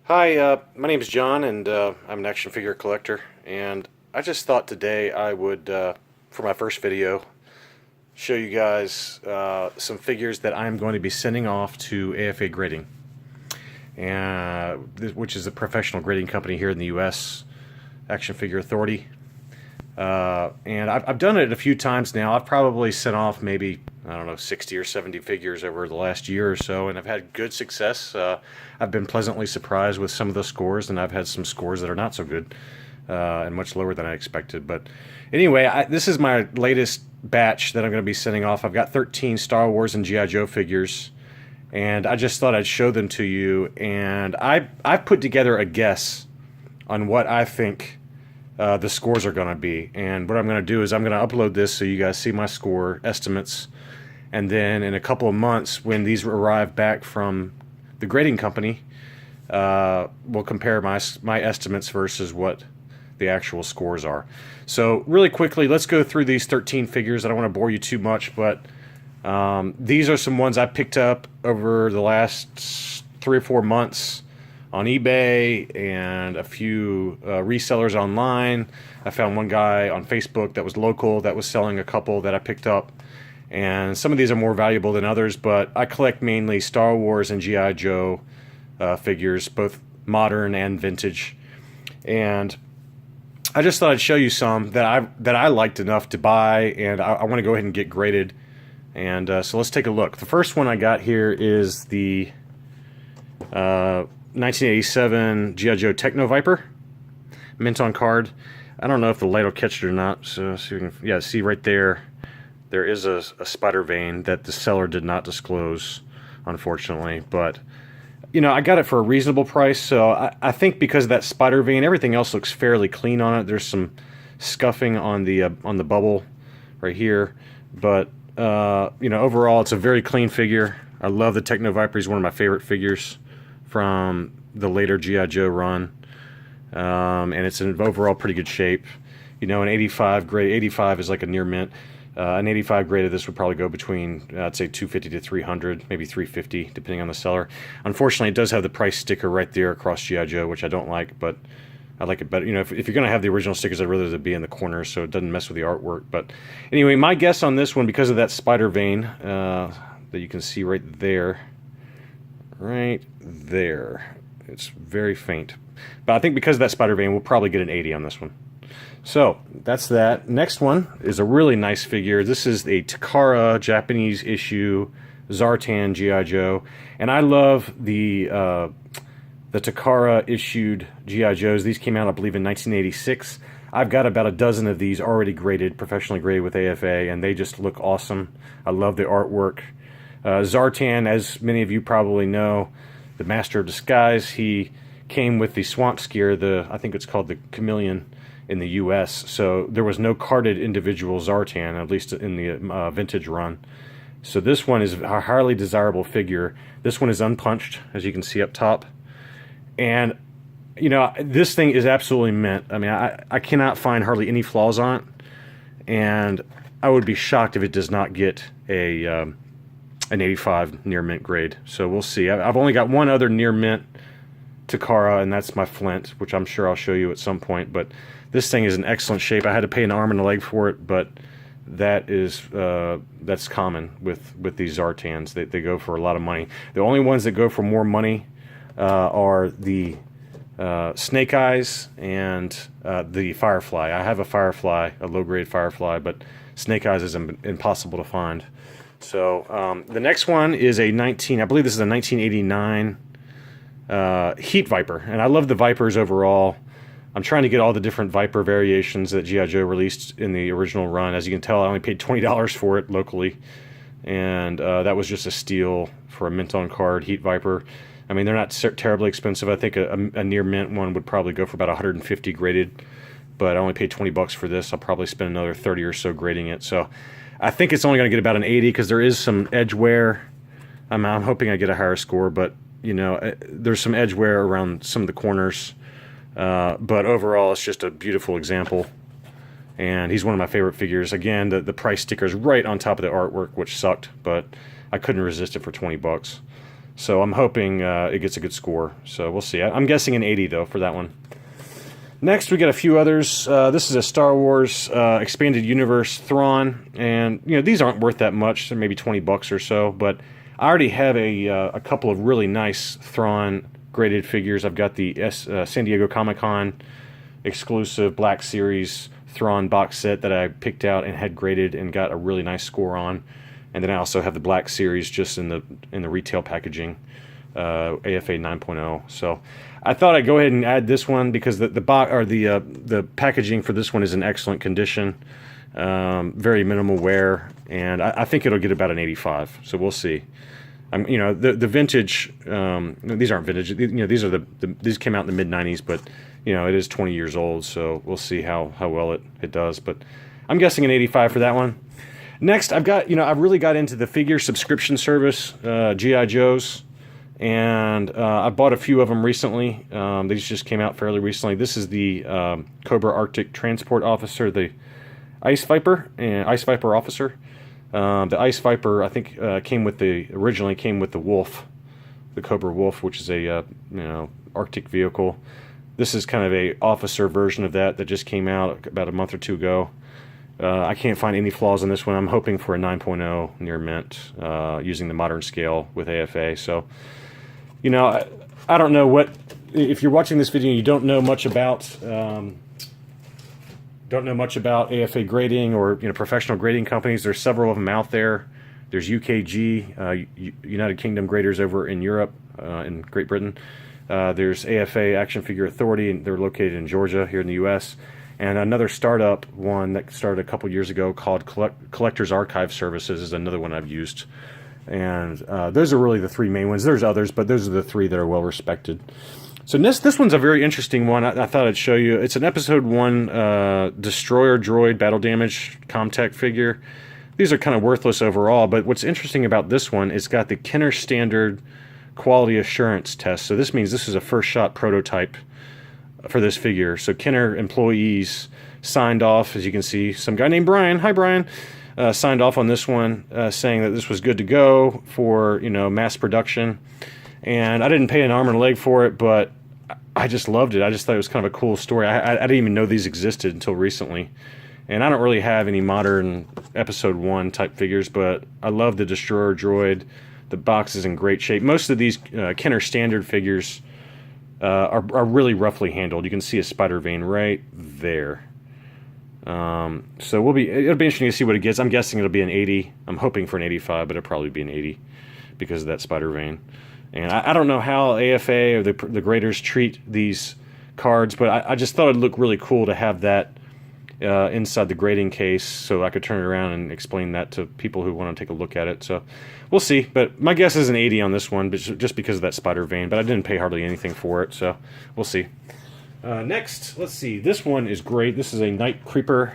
Hi, my name is John, and I'm an action figure collector. And I just thought today I would, for my first video, show you guys some figures that I'm going to be sending off to AFA Grading, which is a professional grading company here in the U.S., Action Figure Authority. And I've done it a few times now. I've probably sent off maybe, I don't know, 60 or 70 figures over the last year or so, and I've had good success. I've been pleasantly surprised with some of the scores, and I've had some scores that are not so good and much lower than I expected. But anyway, this is my latest batch that I'm going to be sending off. I've got 13 Star Wars and G.I. Joe figures, and I just thought I'd show them to you. And I've put together a guess on what I think the scores are going to be. And what I'm going to do is I'm going to upload this so you guys see my score estimates. And then in a couple of months, when these arrive back from the grading company, we'll compare my estimates versus what the actual scores are. So really quickly, let's go through these 13 figures. I don't want to bore you too much, but these are some ones I picked up over the last 3 or 4 months on eBay and a few resellers online. I found one guy on Facebook that was local that was selling a couple that I picked up. And some of these are more valuable than others, but I collect mainly Star Wars and G.I. Joe figures, both modern and vintage. And I just thought I'd show you some that I liked enough to buy, and I want to go ahead and get graded. And so let's take a look. The first one I got here is the 1987 G.I. Joe Techno Viper, mint on card. I don't know if the light will catch it or not. So see if we can, yeah, see right there. There is a spider vein that the seller did not disclose, unfortunately. But you know, I got it for a reasonable price. So I think because of that spider vein, everything else looks fairly clean on it. There's some scuffing on the bubble right here, but you know, overall it's a very clean figure. I love the Techno Viper. He's one of my favorite figures from the later G.I. Joe run, and it's in overall pretty good shape. You know, an 85 grade, 85 is like a near mint. An 85 grade of this would probably go between, I'd say 250 to 300, maybe 350, depending on the seller. Unfortunately, it does have the price sticker right there across G.I. Joe, which I don't like, but I like it better. You know, if you're going to have the original stickers, I'd rather they be in the corners so it doesn't mess with the artwork. But anyway, my guess on this one, because of that spider vein that you can see right there, it's very faint. But I think because of that spider vein, we'll probably get an 80 on this one. So that's that. Next one is a really nice figure. This is a Takara Japanese issue Zartan G.I. Joe, and I love the Takara issued G.I. Joes. These came out, I believe, in 1986. I've got about a dozen of these already graded, professionally graded with AFA, and they just look awesome. I love the artwork. Zartan, as many of you probably know, the Master of Disguise, he came with the Swamp Skier, I think it's called the Chameleon, in the U.S., so there was no carded individual Zartan, at least in the vintage run. So this one is a highly desirable figure. This one is unpunched, as you can see up top. And, you know, this thing is absolutely mint. I mean, I cannot find hardly any flaws on it, and I would be shocked if it does not get an 85 near mint grade. So we'll see. I've only got one other near mint Takara, and that's my Flint, which I'm sure I'll show you at some point. But this thing is in excellent shape. I had to pay an arm and a leg for it, but that's common with these Zartans. They go for a lot of money. The only ones that go for more money are the Snake Eyes and the Firefly. I have a Firefly, a low-grade Firefly, but Snake Eyes is impossible to find. So the next one is I believe this is a 1989 Heat Viper, and I love the Vipers overall. I'm trying to get all the different Viper variations that G.I. Joe released in the original run. As you can tell, I only paid $20 for it locally, and that was just a steal for a mint on card Heat Viper. I mean, they're not terribly expensive. I think a near mint one would probably go for about 150 graded, but I only paid $20 for this. I'll probably spend another 30 or so grading it. So I think it's only going to get about an 80 because there is some edge wear. I'm hoping I get a higher score, but you know, there's some edge wear around some of the corners. But overall, it's just a beautiful example. And he's one of my favorite figures. Again, the price sticker is right on top of the artwork, which sucked, but I couldn't resist it for $20. So I'm hoping it gets a good score. So we'll see. I'm guessing an 80 though for that one. Next, we got a few others. This is a Star Wars Expanded Universe Thrawn, and these aren't worth that much. They're maybe $20 or so, but I already have a couple of really nice Thrawn graded figures. I've got the San Diego Comic-Con exclusive Black Series Thrawn box set that I picked out and had graded and got a really nice score on, and then I also have the Black Series just in the retail packaging, AFA 9.0. So I thought I'd go ahead and add this one because the packaging for this one is in excellent condition, very minimal wear, and I think it'll get about an 85. So we'll see. The vintage. These aren't vintage. These came out in the mid '90s, but it is 20 years old. So we'll see how well it does. But I'm guessing an 85 for that one. Next, I've really got into the figure subscription service, GI Joes. And I bought a few of them recently. These just came out fairly recently. This is the Cobra Arctic Transport Officer, the Ice Viper Officer. The Ice Viper, I think, originally came with the Wolf, the Cobra Wolf, which is a Arctic vehicle. This is kind of a officer version of that just came out about a month or two ago. I can't find any flaws in this one. I'm hoping for a 9.0 near mint using the modern scale with AFA. So. I don't know if you're watching this video and you don't know much about AFA grading or professional grading companies. There's several of them out there. There's UKG, United Kingdom graders over in Europe, in Great Britain. There's AFA Action Figure Authority, and they're located in Georgia here in the U.S. And another startup one that started a couple years ago called Collectors Archive Services is another one I've used. And those are really the three main ones. There's others, but those are the three that are well respected. So this one's a very interesting one. I thought I'd show you. It's an Episode 1 Destroyer Droid Battle Damage Comtech figure. These are kind of worthless overall, but what's interesting about this one is it's got the Kenner Standard Quality Assurance Test. So this means this is a first shot prototype for this figure. So Kenner employees signed off, as you can see, some guy named Brian. Hi, Brian. Signed off on this one, saying that this was good to go for mass production, and I didn't pay an arm and a leg for it, but I just loved it. I just thought it was kind of a cool story. I didn't even know these existed until recently, and I don't really have any modern Episode 1 type figures, but I love the Destroyer Droid. The box is in great shape. Most of these Kenner Standard figures are really roughly handled. You can see a spider vein right there. So it'll be interesting to see what it gets. I'm guessing it'll be an 80. I'm hoping for an 85, but it'll probably be an 80 because of that spider vein. And I don't know how AFA or the graders treat these cards, but I just thought it'd look really cool to have that inside the grading case so I could turn it around and explain that to people who want to take a look at it. So we'll see. But my guess is an 80 on this one, but just because of that spider vein. But I didn't pay hardly anything for it, so we'll see. Next, let's see. This one is great. This is a Night Creeper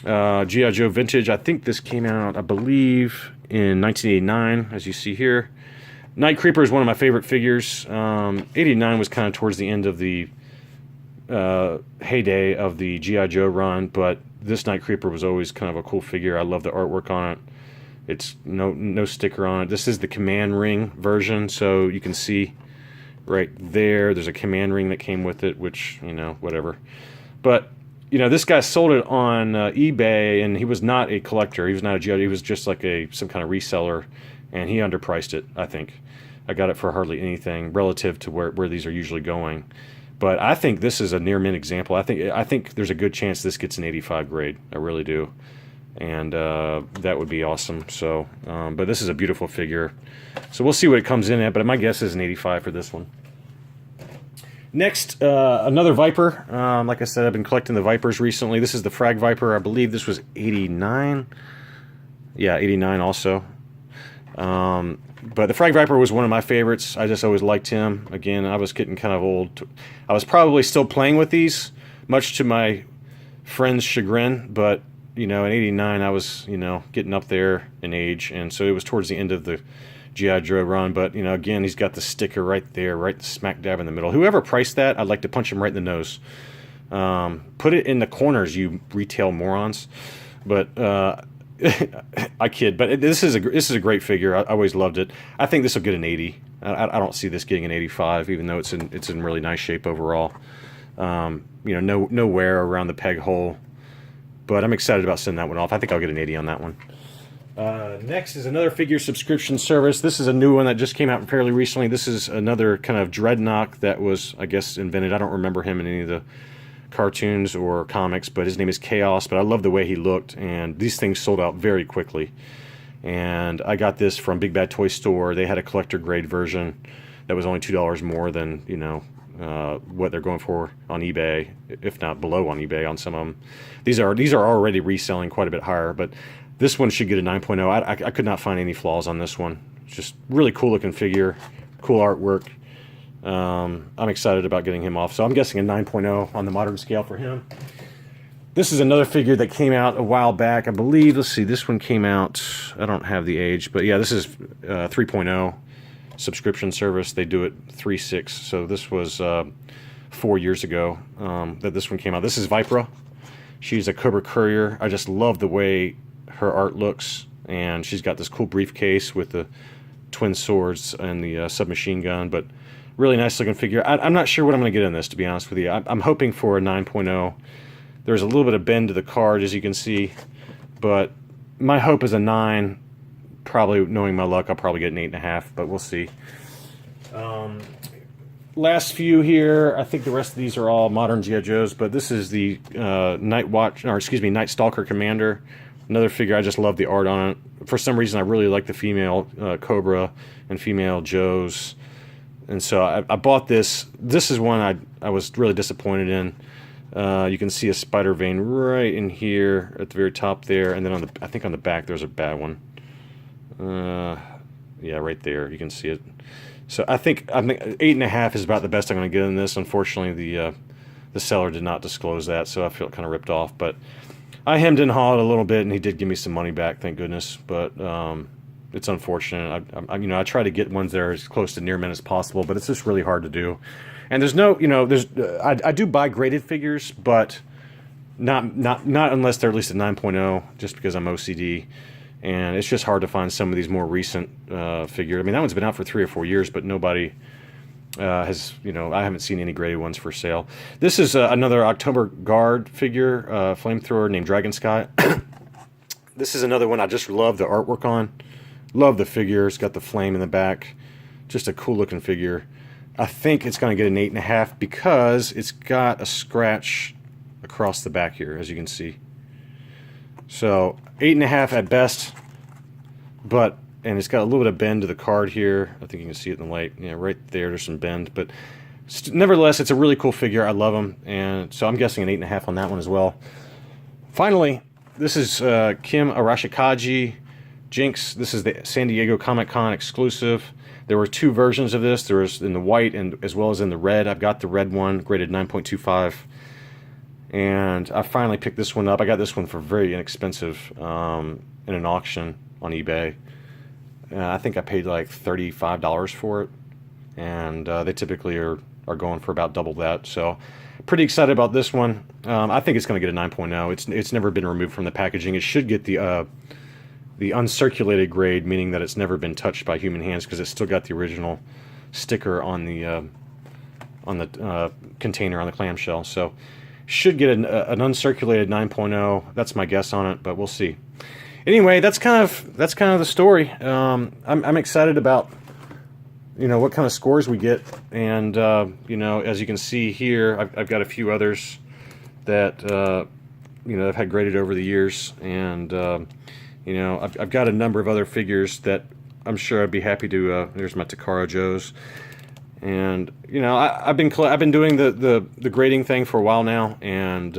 G.I. Joe Vintage. I think this came out, I believe, in 1989, as you see here. Night Creeper is one of my favorite figures. 89 was kind of towards the end of the heyday of the G.I. Joe run, but this Night Creeper was always kind of a cool figure. I love the artwork on it. It's no sticker on it. This is the command ring version, so you can see right there's a command ring that came with it, which, whatever. But, this guy sold it on eBay, and he was not a collector. He was not a G.I. He was just like some kind of reseller, and he underpriced it, I think. I got it for hardly anything relative to where these are usually going. But I think this is a near mint example. I think there's a good chance this gets an 85 grade. I really do. And that would be awesome. So, but this is a beautiful figure. So we'll see what it comes in at, but my guess is an 85 for this one. Next, another Viper. Like I said, I've been collecting the Vipers recently. This is the Frag Viper. I believe this was 89. Yeah, 89 also. But the Frag Viper was one of my favorites. I just always liked him. Again, I was getting kind of old. I was probably still playing with these, much to my friends' chagrin, but in 89 I was, getting up there in age, and so it was towards the end of the G.I. Joe run. But, again, he's got the sticker right there, right smack dab in the middle. Whoever priced that, I'd like to punch him right in the nose. Put it in the corners, you retail morons. But I kid, but this is a great figure. I always loved it. I think this will get an 80. I don't see this getting an 85, even though it's in really nice shape overall. You know, no wear around the peg hole, but I'm excited about sending that one off. I think I'll get an 80 on that one. Next is another figure subscription service. This is a new one that just came out fairly recently. This is another kind of dreadnought that was, I guess, invented. I don't remember him in any of the cartoons or comics, but his name is Chaos. But I love the way he looked, and these things sold out very quickly. And I got this from Big Bad Toy Store. They had a collector grade version that was only $2 more than, you know, what they're going for on eBay, if not below on eBay on some of them. These are already reselling quite a bit higher, but this one should get a 9.0. I could not find any flaws on this one. It's just really cool looking figure, cool artwork. I'm excited about getting him off. So I'm guessing a 9.0 on the modern scale for him. This is another figure that came out a while back, I believe. Let's see, this one came out, I don't have the age, but yeah, this is 3.0 subscription service. They do it 3.6. So this was 4 years ago that this one came out. This is Vipra. She's a Cobra courier. I just love the way her art looks, and she's got this cool briefcase with the twin swords and the submachine gun, but really nice looking figure. I'm not sure what I'm going to get in this, to be honest with you. I'm hoping for a 9.0. There's a little bit of bend to the card, as you can see, but my hope is a 9. Probably, knowing my luck, I'll probably get an 8.5, but we'll see. Last few here, I think the rest of these are all modern G.I. Joes, but this is the Night Stalker Commander. Another figure, I just love the art on it. For some reason, I really like the female Cobra and female Joes. And so I bought this. This is one I was really disappointed in. You can see a spider vein right in here at the very top there. And then I think on the back there's a bad one. Yeah, right there. You can see it. So I think 8.5 is about the best I'm going to get in this. Unfortunately, the seller did not disclose that, so I feel kind of ripped off. But I hemmed and hawed a little bit, and he did give me some money back, thank goodness. But it's unfortunate. I try to get ones that are as close to near mint as possible, but it's just really hard to do. And there's no, I do buy graded figures, but not unless they're at least a 9.0, just because I'm OCD. And it's just hard to find some of these more recent figures. I mean, that one's been out for 3 or 4 years, but nobody has, I haven't seen any graded ones for sale. This is another October Guard figure, flamethrower named Dragon Sky. This is another one I just love the artwork on. Love the figure. It's got the flame in the back. Just a cool looking figure. I think it's going to get an 8.5 because it's got a scratch across the back here, as you can see. So 8.5 at best, and it's got a little bit of bend to the card here. I think you can see it in the light. Yeah, right there, there's some bend, but nevertheless, it's a really cool figure. I love them, and so I'm guessing an 8.5 on that one as well. Finally, this is Kim Arashikaji Jinx. This is the San Diego Comic-Con exclusive. There were 2 versions of this. There was in the white and as well as in the red. I've got the red one, graded 9.25. And I finally picked this one up. I got this one for very inexpensive in an auction on eBay. I think I paid like $35 for it. And they typically are going for about double that. So pretty excited about this one. I think it's going to get a 9.0. It's never been removed from the packaging. It should get the uncirculated grade, meaning that it's never been touched by human hands, because it's still got the original sticker on the container on the clamshell. So should get an uncirculated 9.0. That's my guess on it, but we'll see. Anyway, that's kind of the story. I'm excited about what kind of scores we get, and as you can see here, I've got a few others that I've had graded over the years, and I've got a number of other figures that I'm sure I'd be happy to. There's my Takara Joes. And I've been doing the grading thing for a while now, and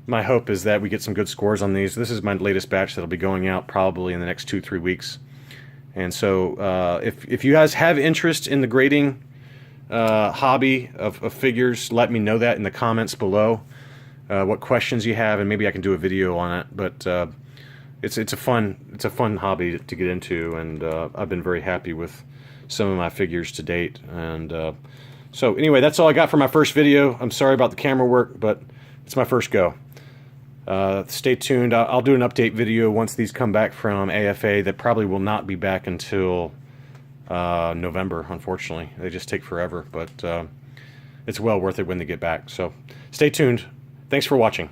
my hope is that we get some good scores on these. This is my latest batch that'll be going out probably in the next 2-3 weeks. And so if you guys have interest in the grading hobby of figures, let me know that in the comments below. What questions you have, and maybe I can do a video on it. But it's a fun hobby to get into, and I've been very happy with some of my figures to date. And so anyway, that's all I got for my first video. I'm sorry about the camera work, but it's my first go. Stay tuned. I'll do an update video once these come back from AFA. That probably will not be back until November, unfortunately. They just take forever, but it's well worth it when they get back. So stay tuned. Thanks for watching.